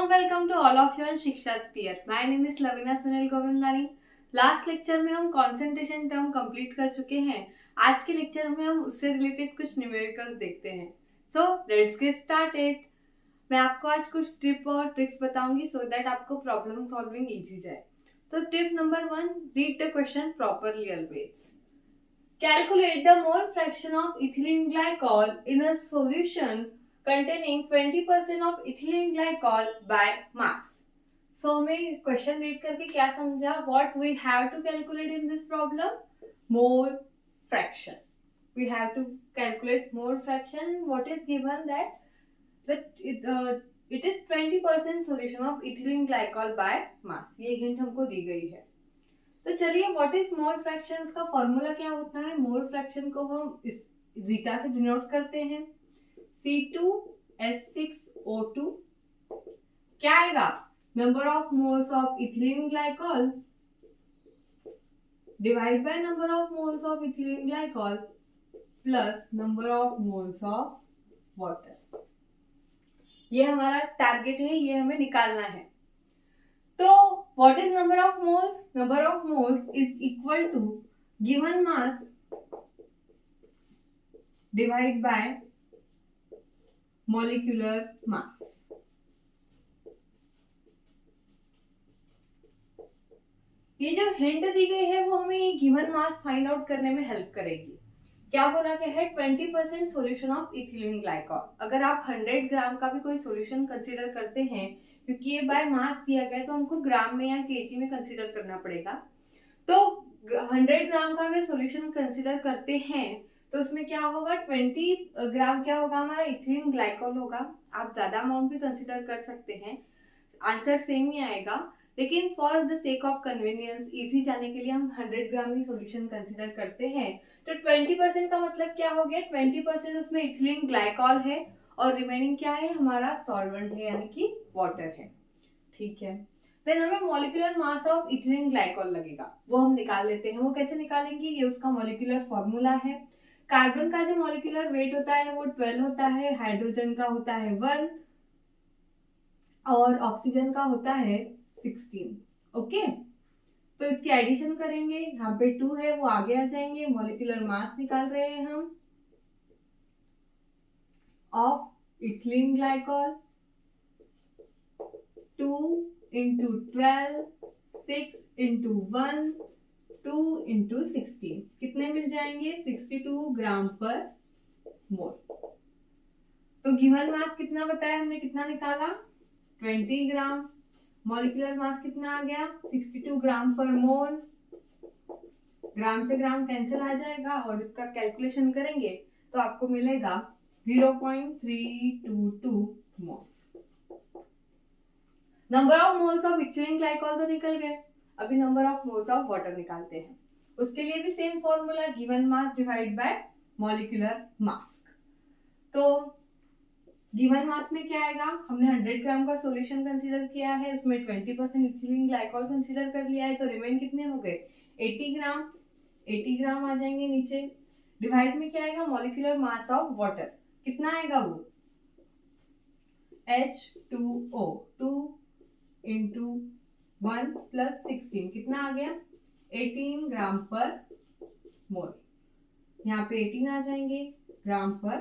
warm welcome to all of you on Shiksha sphere. My name is Lavina Sunil Govindani. Last lecture में हम concentration term complete कर चुके हैं. आज के लेक्चर में हम उससे रिलेटेड कुछ न्यूमेरिकल्स देखते हैं. So let's get started. मैं आपको आज कुछ टिप और ट्रिक्स बताऊंगी सो दैट आपको प्रॉब्लम सॉल्विंग इजी जाए. तो tip number 1, read the question properly always. Calculate the mole fraction of ethylene glycol in a solution containing 20% of ethylene glycol by mass. So हमें question read करके क्या समझा? What we have to calculate in this problem? Mole fraction. We have to calculate mole fraction. What is given that it is 20% solution of ethylene glycol by mass. ये hint हमको दी गई है. तो चलिए, what is mole fraction का formula क्या होता है? मोल फ्रैक्शन को हम इस जीटा से डिनोट करते हैं, C2H6O2. क्या आएगा? Number of moles of ethylene glycol divide by number of moles of ethylene glycol plus number of moles of water. ये हमारा टारगेट है, ये हमें निकालना है. तो what is number of moles? Number of moles is equal to given mass divided by molecular mass. ये जो हिंट दी गई है वो हमें ये गिवन मास फाइंड आउट करने में हेल्प करेगी. क्या बोला गया है? 20% सोल्यूशन ऑफ इथिलीन ग्लाइकॉल. अगर आप 100 ग्राम का भी कोई सोल्यूशन कंसीडर करते हैं, क्योंकि ये बाय मास दिया गया है तो हमको ग्राम में या केजी में कंसीडर करना पड़ेगा. तो 100 ग्राम का अगर सोल्यूशन कंसीडर करते हैं तो उसमें क्या होगा? 20 ग्राम क्या होगा? हमारा इथिलीन ग्लाइकॉल होगा. आप ज्यादा अमाउंट भी कंसीडर कर सकते हैं, आंसर सेम ही आएगा. लेकिन for the sake of convenience, easy जाने के लिए हम 100 ग्राम की सोल्यूशन कंसीडर करते हैं. तो 20% का मतलब क्या हो गया? 20% उसमें इथिलीन ग्लाइकॉल है और रिमेनिंग क्या है? हमारा सॉल्वेंट है, यानी कि वाटर है. ठीक है. देन हमें molecular mass of ethylene glycol लगेगा, वो हम निकाल लेते हैं. वो कैसे निकालेंगे? ये उसका मॉलिक्यूलर फॉर्मूला है. कार्बन का जो मॉलिक्यूलर वेट होता है वो 12 होता है, हाइड्रोजन का होता है 1 और ऑक्सीजन का होता है 16. ओके. तो इसकी एडिशन करेंगे, यहाँ पे 2 है वो आगे आ जाएंगे. मॉलिक्यूलर मास निकाल रहे हैं हम of ethylene glycol. 2 into 12, 6 into 1, 2 into 16. कितने मिल जाएंगे? 62 ग्राम पर मोल. तो गिवन मास कितना बताया हमने? कितना निकाला? 20 ग्राम. मॉलिक्यूलर मास कितना आ गया? 62 ग्राम पर मोल. ग्राम से ग्राम कैंसिल आ जाएगा और इसका कैलकुलेशन करेंगे तो आपको मिलेगा 0.322 moles. Number of moles of ethylene glycol तो निकल गए. अभी number of moles of water निकालते हैं. उसके लिए भी same formula, given mass divide by molecular mass. तो गिवन मास में क्या आएगा? हमने 100 ग्राम का सॉल्यूशन कंसीडर किया है, उसमें 20% इथिलीन ग्लाइकॉल कंसीडर कर लिया है, तो रिमेन कितने हो गए? 80 ग्राम. 80 ग्राम आ जाएंगे नीचे. डिवाइड में क्या आएगा? Molecular mass of water. कितना आएगा वो? H2O. 2 into 1 plus 16 कितना आ गया? 18 ग्राम पर मोल. यहाँ पे 18 आ जाएंगे ग्राम पर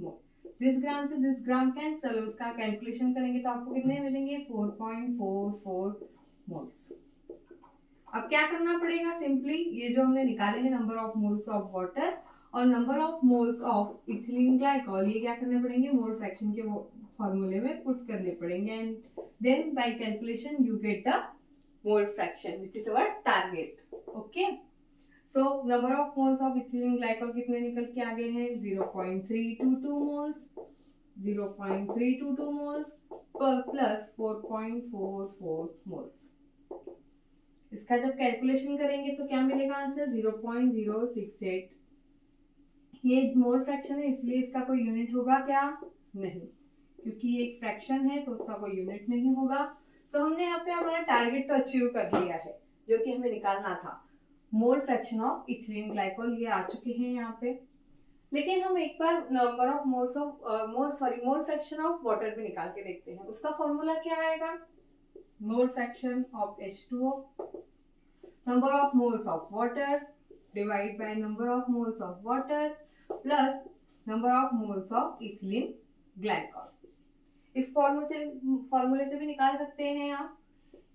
मोल. दिस ग्राम से दिस ग्राम कैंसल, उसका कैलकुलेशन करेंगे तो आपको कितने मिलेंगे? 4.44 मोल्स. अब क्या करना पड़ेगा? सिंपली ये जो हमने निकाले हैं number of moles of water और number of moles of ethylene glycol, ये क्या करने पड़ेंगे? मोल फ्रैक्शन के फॉर्मूले में पुट करने पड़ेंगे and then by calculation you get the mole fraction which is our target. Okay. So number of moles of ethylene glycol कितने निकल के आ गए हैं? 0.322 मोल्स. 0.322 मोल्स पर प्लस 4.44 मोल्स. इसका जब कैलकुलेशन करेंगे तो क्या मिलेगा आंसर? 0.068. ये मोल फ्रैक्शन है इसलिए इसका कोई यूनिट होगा क्या? नहीं, क्योंकि ये एक फ्रैक्शन है तो उसका कोई यूनिट नहीं होगा. तो हमने यहाँ पे हमारा टारगेट तो अचीव कर लिया है जो कि हमें निकालना था. Mole fraction of ethylene glycol ये आ चुके हैं यहाँ पे. लेकिन हम एक बार number of mole fraction of water भी निकाल के देखते हैं। उसका फॉर्मूला क्या आएगा? Mole fraction of H2O, number of moles of water divided by number of moles of water plus number of moles of ethylene glycol। इस फॉर्मूले से भी निकाल सकते हैं आप,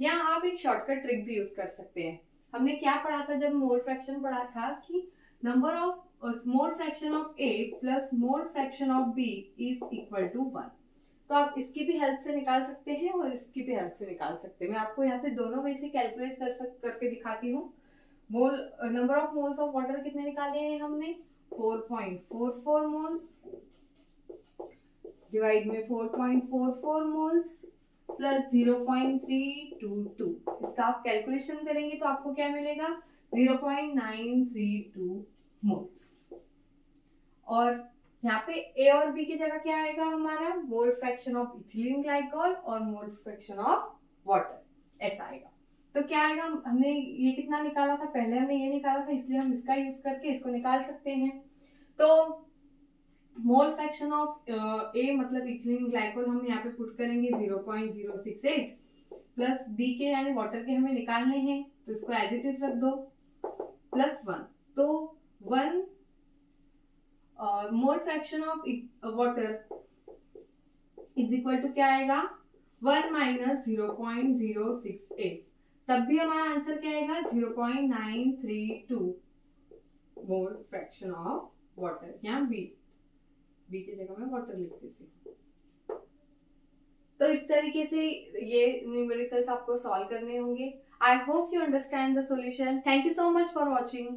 या आप एक शॉर्टकट ट्रिक भी यूज कर सकते हैं। हमने क्या पढ़ा था जब मोल फ्रैक्शन पढ़ा था कि number of mole fraction of A plus mole fraction of B is equal to 1। तो आप इसकी भी हेल्प से निकाल सकते हैं और इसकी भी हेल्प से निकाल सकते हैं। मैं आपको यहाँ पे दोनों में से कैलकुलेट करके दिखाती हूँ। Mole number of moles of water कितने निकाले हैं हमने? 4.44 मोल्स डिवाइड में 4.44 मोल्स प्लस 0.322। इसका आप कैलकुलेशन करेंगे तो आपको क्या मिलेगा? 0.932 मोल्स। और यहाँ पे A और B की जगह क्या आएगा हमारा? मोल फ्रैक्शन ऑफ इथिलीन ग्लाइकॉल और मोल फ्रैक्शन ऑफ वाटर, ऐसा आएगा। तो क्या आएगा? हमने ये कितना निकाला था? पहले हमने ये निकाला था, इसलिए हम इसका यूज करके इसको निकाल सकते हैं। तो मोल फ्रैक्शन ऑफ A मतलब इथिलीन ग्लाइकॉल हम यहाँ पे पुट करेंगे 0.068 प्लस B के यानी वाटर के हमें निकालने हैं, तो इसको एज इट इज रख दो प्लस 1। तो 1 mole fraction of water is equal to क्या आएगा? 1 माइनस 0.068। तब भी हमारा आंसर क्या आएगा? 0.932 मोल फ्रैक्शन ऑफ वाटर। यहाँ बी की जगह मैं वाटर लिख देती हूँ। तो इस तरीके से ये न्यूमेरिकल्स आपको सॉल्व करने होंगे। I hope you understand the solution. Thank you so much for watching.